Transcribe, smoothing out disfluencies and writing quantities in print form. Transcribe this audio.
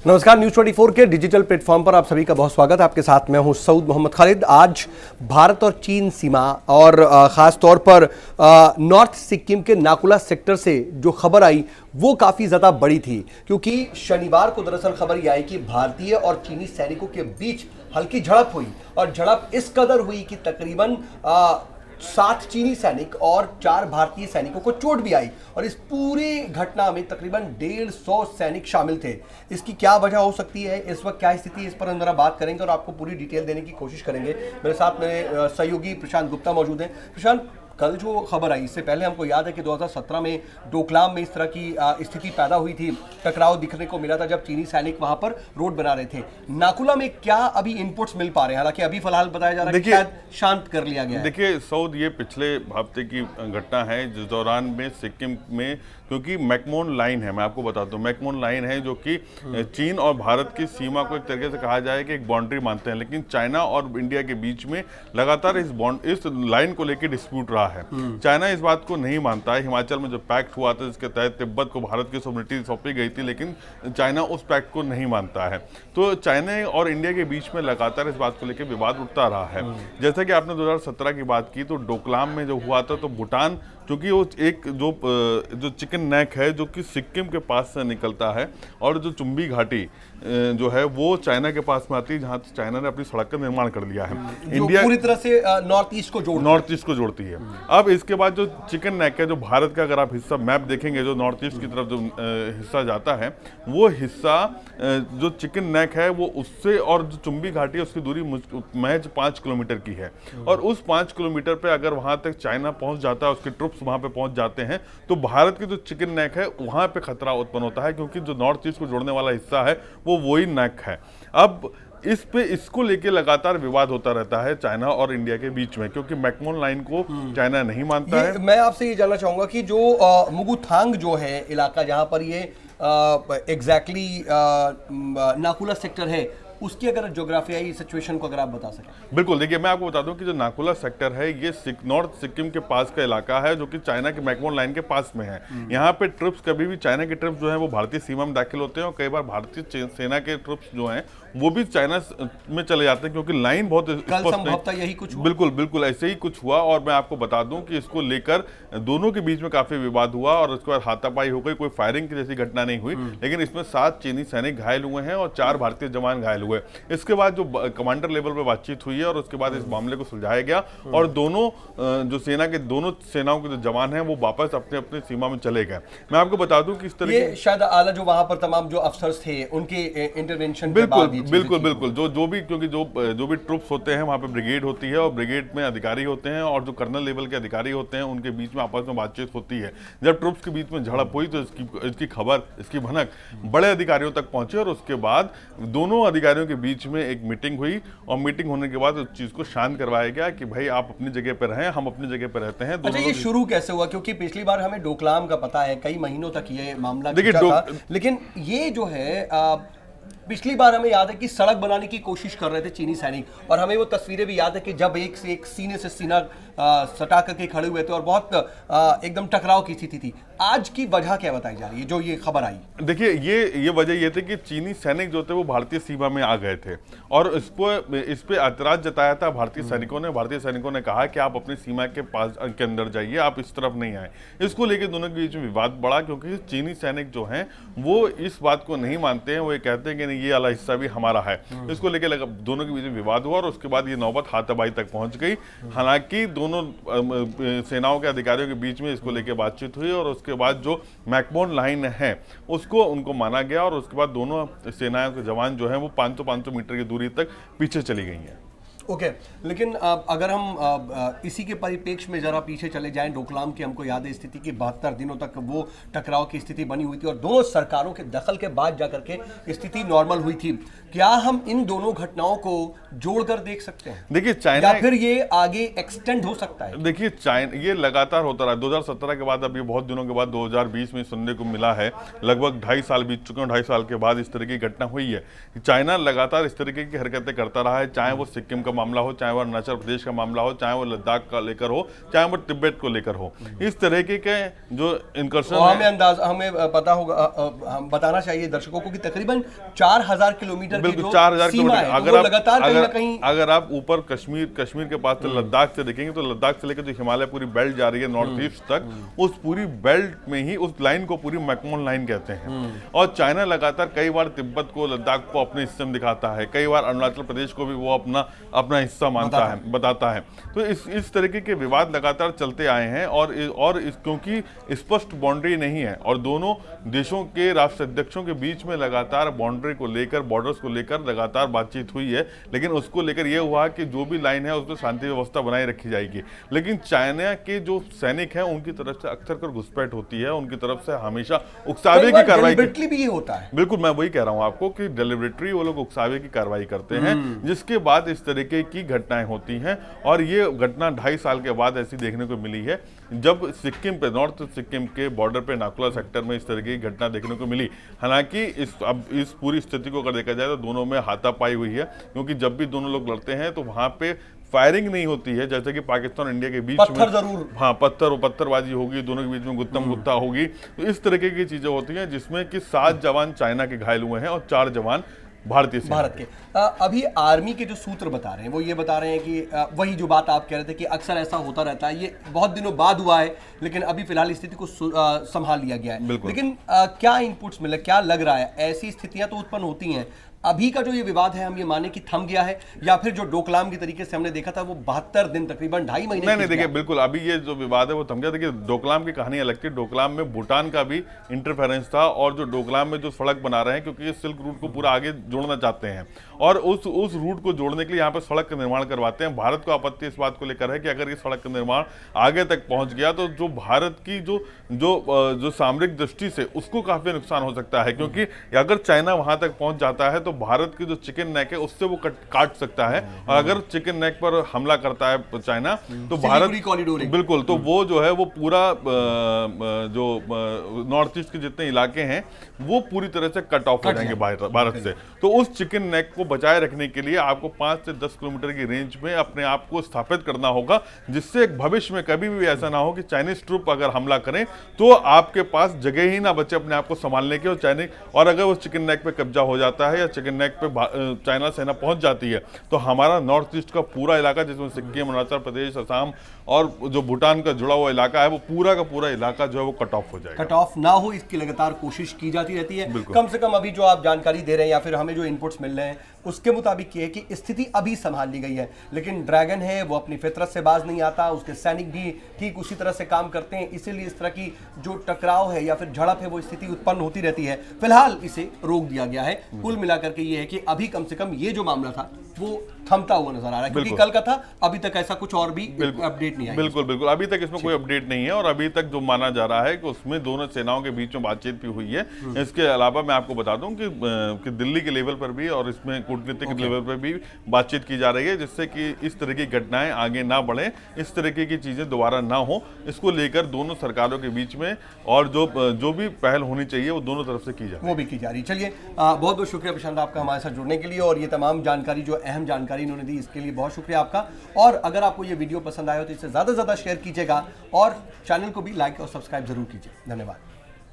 नमस्कार, न्यूज 24 के digital platform पर आप सभी का बहुत स्वागत है। आपके साथ मैं हूं सऊद मोहम्मद खालिद। आज भारत और चीन सीमा और ख़ास तौर पर नॉर्थ सिक्किम के नाकुला सेक्टर से जो खबर आई वो काफ़ी ज़्यादा बड़ी थी, क्योंकि शनिवार को दरअसल खबर ये आई कि भारतीय और चीनी सैनिकों के बीच हल्की झड़प हुई और झड़प इस कदर हुई कि तकरीबन 7 चीनी सैनिक और 4 भारतीय सैनिकों को चोट भी आई और इस पूरी घटना में तकरीबन 150 सैनिक शामिल थे। इसकी क्या वजह हो सकती है, इस वक्त क्या स्थिति है, इस पर हम जरा बात करेंगे और आपको पूरी डिटेल देने की कोशिश करेंगे। मेरे साथ मेरे सहयोगी प्रशांत गुप्ता मौजूद हैं। प्रशांत, कल जो खबर आई इससे पहले हमको याद है कि 2017 में डोकलाम में इस तरह की स्थिति पैदा हुई थी, टकराव दिखने को मिला था जब चीनी सैनिक वहां पर रोड बना रहे थे। नाकुला में क्या अभी इनपुट्स मिल पा रहे हैं? हालांकि अभी फिलहाल बताया जा रहा है कि शायद शांत कर लिया गया है। देखिए सऊद, ये पिछले हफ्ते की घटना है जिस दौरान में सिक्किम में, क्योंकि मैकमोन लाइन है, मैं आपको बताता हूँ, मैकमोन लाइन है जो कि चीन और भारत की सीमा को एक तरीके से कहा जाए कि एक बाउंड्री मानते हैं, लेकिन चाइना और इंडिया के बीच में लगातार इस लाइन को लेकर डिस्प्यूट रहा है। चाइना इस बात को नहीं मानता है। हिमाचल में जो पैक्ट हुआ था जिसके तहत तिब्बत को भारत की सॉवरेनिटी सौंपी गई थी, लेकिन चाइना उस पैक्ट को नहीं मानता है। तो चाइना और इंडिया के बीच में लगातार इस बात को लेकर विवाद उठता रहा है। जैसा कि आपने 2017 की बात की, तो डोकलाम में जो हुआ था, तो भूटान, क्योंकि वो एक जो चिकन नेक है जो कि सिक्किम के पास से निकलता है और जो चुंबी घाटी जो है वो चाइना के पास में आती है, जहाँ चाइना ने अपनी सड़क का निर्माण कर लिया है। इंडिया पूरी तरह से नॉर्थ ईस्ट को जोड़ती है। अब इसके बाद जो चिकन नेक है, जो भारत का अगर आप हिस्सा मैप देखेंगे, जो नॉर्थ ईस्ट की तरफ जो हिस्सा जाता है, वो हिस्सा जो चिकन नेक है वो उससे, और जो चुंबी घाटी है उसकी दूरी महज 5 किलोमीटर की है। और उस 5 किलोमीटर पे अगर वहां तक चाइना पहुंच जाता है, उसके ट्रुप्स वहां पे पहुंच जाते हैं, तो भारत की जो चिकन नेक है वहां पे खतरा उत्पन्न होता है, क्योंकि जो नॉर्थ ईस्ट को जोड़ने वाला हिस्सा है वो वही नेक है। अब इसको लेके लगातार विवाद होता रहता है चाइना और इंडिया के बीच में, क्योंकि मैकमोन लाइन को चाइना नहीं मानता है। मैं आपसे ये जानना चाहूंगा कि जो मुगुथांग जो है इलाका जहां पर ये एग्जैक्टली नाकुला सेक्टर है, उसकी अगर ज्योग्राफियाई सिचुएशन को अगर आप बता सकें। बिल्कुल, देखिए मैं आपको बता दूं कि जो नाकुला सेक्टर है ये नॉर्थ सिक्किम के पास का इलाका है, जो कि चाइना के मैकमोन लाइन के पास में है। यहाँ पे ट्रिप्स, कभी भी चाइना के ट्रिप्स जो है वो भारतीय सीमा में दाखिल होते हैं, और कई बार भारतीय सेना के ट्रिप्स जो हैं वो भी चाइना में चले जाते हैं, क्योंकि लाइन बहुत संभवतः यही कुछ हुआ। बिल्कुल ऐसे ही कुछ हुआ। और मैं आपको बता दूं कि इसको लेकर दोनों के बीच में काफी विवाद हुआ और उसके बाद हाथापाई हो गई। कोई फायरिंग की जैसी घटना नहीं हुई, लेकिन इसमें 7 चीनी सैनिक घायल हुए हैं और 4 भारतीय जवान घायल हुए। इसके बाद जो कमांडर लेवल पर बातचीत हुई है और उसके बाद इस मामले को सुलझाया गया और दोनों जो दोनों सेनाओं के जो जवान हैं वो वापस अपने अपने सीमा में चले गए। मैं आपको बता दूं कि इस तरह ये शायद आला जो वहां पर तमाम जो अफसर्स थे उनके इंटरवेंशन बिल्कुल जो भी, क्योंकि जो भी ट्रुप्स होते हैं वहाँ पे ब्रिगेड होती है और ब्रिगेड में अधिकारी होते हैं और जो कर्नल लेवल के अधिकारी होते हैं उनके बीच में आपस में बातचीत होती है। जब ट्रुप्स के बीच में झड़प हुई तो इसकी खबर, इसकी भनक बड़े अधिकारियों तक पहुंची और उसके बाद दोनों अधिकारियों के बीच में एक मीटिंग हुई और मीटिंग होने के बाद उस चीज को शांत करवाया गया कि भाई आप अपनी जगह पर रहें, हम अपनी जगह पर रहते हैं। अच्छा, ये शुरू कैसे हुआ? क्योंकि पिछली बार हमें डोकलाम का पता है, कई महीनों तक ये मामला था, लेकिन ये जो है पिछली बार हमें याद है कि सड़क बनाने की कोशिश कर रहे थे चीनी सैनिक, और हमें वो तस्वीरें भी याद है कि जब एक से एक सीने से सीना सटा करके खड़े हुए थे और बहुत एकदम टकराव की स्थिति थी। आज की वजह क्या बताई जा रही है जो ये खबर आई? देखिए, ये वजह ये थी कि चीनी सैनिक जो थे वो भारतीय सीमा में आ गए थे और इस पे ऐतराज जताया था भारतीय सैनिकों ने। भारतीय सैनिकों ने कहा कि आप अपनी सीमा के पास के अंदर जाइए, आप इस तरफ नहीं आए। इसको लेकर दोनों के बीच में विवाद बढ़ा, क्योंकि चीनी सैनिक जो हैं वो इस बात को नहीं मानते हैं। वो ये कहते हैं कि नहीं, ये वाला हिस्सा भी हमारा है। इसको लेकर दोनों के बीच में विवाद हुआ और उसके बाद ये नौबत हाथापाई तक पहुंच गई। हालांकि दोनों सेनाओं के अधिकारियों के बीच में इसको लेकर बातचीत हुई और उसके बाद जो मैकमोन लाइन है उसको उनको माना गया और उसके बाद दोनों सेनाओं के जवान जो हैं वो 500 मीटर की दूरी तक पीछे चली गई हैं। ओके, लेकिन अगर हम इसी के परिप्रेक्ष्य में जरा पीछे चले जाएं, डोकलाम की हमको याद है स्थिति की 72 दिनों तक वो टकराव की स्थिति बनी हुई थी और दोनों सरकारों के दखल के बाद जाकर के स्थिति नॉर्मल हुई थी। क्या हम इन दोनों घटनाओं को जोड़कर देख सकते हैं? देखिए, चाइना या फिर ये आगे एक्सटेंड हो सकता है? देखिए, चाइना ये लगातार होता रहा। 2017 के बाद, अभी बहुत दिनों के बाद 2020 में सुनने को मिला है, लगभग 2.5 साल बीत चुके हैं। 2.5 साल के बाद इस तरह की घटना हुई है। चाइना लगातार इस तरीके की हरकतें करता रहा है, चाहे वो सिक्किम का मामला हो, चाहे वो अरुणाचल प्रदेश का मामला हो, चाहे वो लद्दाख का लेकर हो, चाहे वो तिब्बत को लेकर हो, इस तरीके के जो इंकर्शन हमें पता होगा, हम बताना चाहिए दर्शकों को कि तकरीबन 4000 किलोमीटर की जो 4000 सीमा है, किलोमीटर, तो वो लगातार कहीं ना कहीं अगर आप ऊपर कश्मीर के पास से लद्दाख से देखेंगे तो लद्दाख से लेकर जो हिमालय पूरी बेल्ट जा रही है नॉर्थ ईस्ट तक, उस पूरी बेल्ट में ही उस लाइन को पूरी मैकमोन लाइन कहते हैं। और चाइना लगातार कई बार तिब्बत को, लद्दाख को अपने हिस्से में दिखाता है, कई बार अरुणाचल प्रदेश को भी वो अपना हिस्सा मानता है, बताता है। तो इस तरीके के विवाद लगातार चलते आए हैं और क्योंकि स्पष्ट बाउंड्री नहीं है और दोनों देशों के राष्ट्राध्यक्षों के बीच में लगातार बाउंड्री को लेकर, बॉर्डर्स को लेकर लगातार बातचीत हुई है, लेकिन उसको लेकर यह हुआ कि जो भी लाइन है उसमें शांति व्यवस्था बनाए रखी जाएगी। लेकिन चाइना के जो सैनिक हैं उनकी तरफ से अक्सर कर घुसपैठ होती है, उनकी तरफ से हमेशा उकसावे की कार्रवाई भी होता है। बिल्कुल, मैं वही कह रहा हूं आपको कि डेलिबरेटरी वो लोग उकसावे की कार्रवाई करते हैं, जिसके बाद इस तरीके की घटनाएं होती हैं। और ये घटना 2.5 साल के बाद ऐसी देखने को मिली है जब सिक्किम पे, नॉर्थ सिक्किम के बॉर्डर पे नाकुला सेक्टर में इस तरह की घटना देखने को मिली। हालांकि इस पूरी स्थिति को अगर देखा जाए तो दोनों में हाथापाई हुई है, क्योंकि जब भी दोनों लोग लड़ते हैं तो वहां पे फायरिंग नहीं होती है, जैसे कि पाकिस्तान और इंडिया के बीच में जरूर, हाँ, पत्थरबाजी होगी, दोनों के बीच में गुत्तम गुत्ता होगी। तो इस तरीके की चीजें होती हैं जिसमें कि 7 जवान चाइना के घायल हुए हैं और 4 जवान भारत के। अभी आर्मी के जो सूत्र बता रहे हैं वो ये बता रहे हैं कि वही जो बात आप कह रहे थे कि अक्सर ऐसा होता रहता है, ये बहुत दिनों बाद हुआ है, लेकिन अभी फिलहाल स्थिति को संभाल लिया गया है। लेकिन क्या इनपुट्स मिले, क्या लग रहा है, ऐसी स्थितियां तो उत्पन्न होती हैं, अभी का जो ये विवाद है हम ये माने कि थम गया है, या फिर जो डोकलाम की तरीके से हमने देखा था वो 72 दिन, तकरीबन 2.5 महीने नहीं देखिए, बिल्कुल अभी ये जो विवाद है वो थम गया। देखिए, डोकलाम की कहानी अलग थी। डोकलाम में भूटान का भी इंटरफेरेंस था और जो डोकलाम में जो सड़क बना रहे हैं, क्योंकि ये सिल्क रूट को पूरा आगे जोड़ना चाहते हैं और उस रूट को जोड़ने के लिए यहाँ पर सड़क का निर्माण करवाते हैं। भारत को आपत्ति इस बात को लेकर है कि अगर ये सड़क का निर्माण आगे तक पहुंच गया तो जो भारत की जो सामरिक दृष्टि से उसको काफी नुकसान हो सकता है, क्योंकि अगर चाइना वहां तक पहुंच जाता है तो भारत की जो चिकन नेक है उससे वो काट सकता है। और अगर चिकन नेक पर हमला करता है चाइना तो भारत, बिल्कुल, तो वो जो है वो पूरा जो नॉर्थ ईस्ट के जितने इलाके हैं वो पूरी तरह से कट ऑफ हो जाएंगे भारत से। तो उस चिकन नेक को बचाए रखने के लिए आपको 5 से 10 किलोमीटर की रेंज में अपने आप को स्थापित करना होगा, जिससे भविष्य में कभी भी ऐसा ना हो कि चाइनीज ट्रूप अगर हमला करें तो आपके पास जगह ही ना बचे अपने आप को संभालने की। और अगर वो चिकन नेक पे कब्जा हो जाता है या चिकन नेक पे चाइना सेना पहुंच जाती है तो हमारा नॉर्थ ईस्ट का पूरा इलाका, जिसमें सिक्किम, अरुणाचल प्रदेश, असम और जो भूटान का जुड़ा हुआ इलाका है, वो पूरा का पूरा इलाका जो है वो कट ऑफ हो जाएगा। कट ऑफ ना हो इसकी लगातार कोशिश की जाती रहती है। कम से कम अभी जो आप जानकारी दे रहे हैं या फिर हमें जो इनपुट्स मिल रहे हैं उसके मुताबिक ये है कि स्थिति अभी संभाल ली गई है, लेकिन ड्रैगन है वो अपनी फितरत से बाज नहीं आता, उसके सैनिक भी ठीक उसी तरह से काम करते हैं, इसीलिए इस तरह की जो टकराव है या फिर झड़प है वो स्थिति उत्पन्न होती रहती है। फिलहाल इसे रोक दिया गया है। कुल मिलाकर के ये है कि अभी कम से कम ये जो मामला था वो थमता हुआ नजर आ रहा है, क्योंकि कल का था, अभी तक ऐसा कुछ और भी अपडेट नहीं आया। बिल्कुल अभी तक इसमें कोई अपडेट नहीं है और अभी तक जो माना जा रहा है कि उसमें दोनों सेनाओं के बीच में बातचीत भी हुई है। इसके अलावा मैं आपको बता दूं कि दिल्ली के लेवल पर भी और इसमें कूटनीतिक लेवल पर भी बातचीत की जा रही है, जिससे कि इस तरह की घटनाएं आगे ना बढ़े, इस तरीके की चीजें दोबारा ना हो, इसको लेकर दोनों सरकारों के बीच में और जो भी पहल होनी चाहिए वो दोनों तरफ से की जाए, वो भी की जा रही। चलिए, बहुत बहुत शुक्रिया प्रशांत आपका हमारे साथ जुड़ने के लिए और ये तमाम जानकारी, जो अहम जानकारी इन्होंने दी, इसके लिए बहुत शुक्रिया आपका। और अगर आपको ये वीडियो पसंद आया हो तो इसे ज़्यादा से ज़्यादा शेयर कीजिएगा और चैनल को भी लाइक और सब्सक्राइब जरूर कीजिए। धन्यवाद।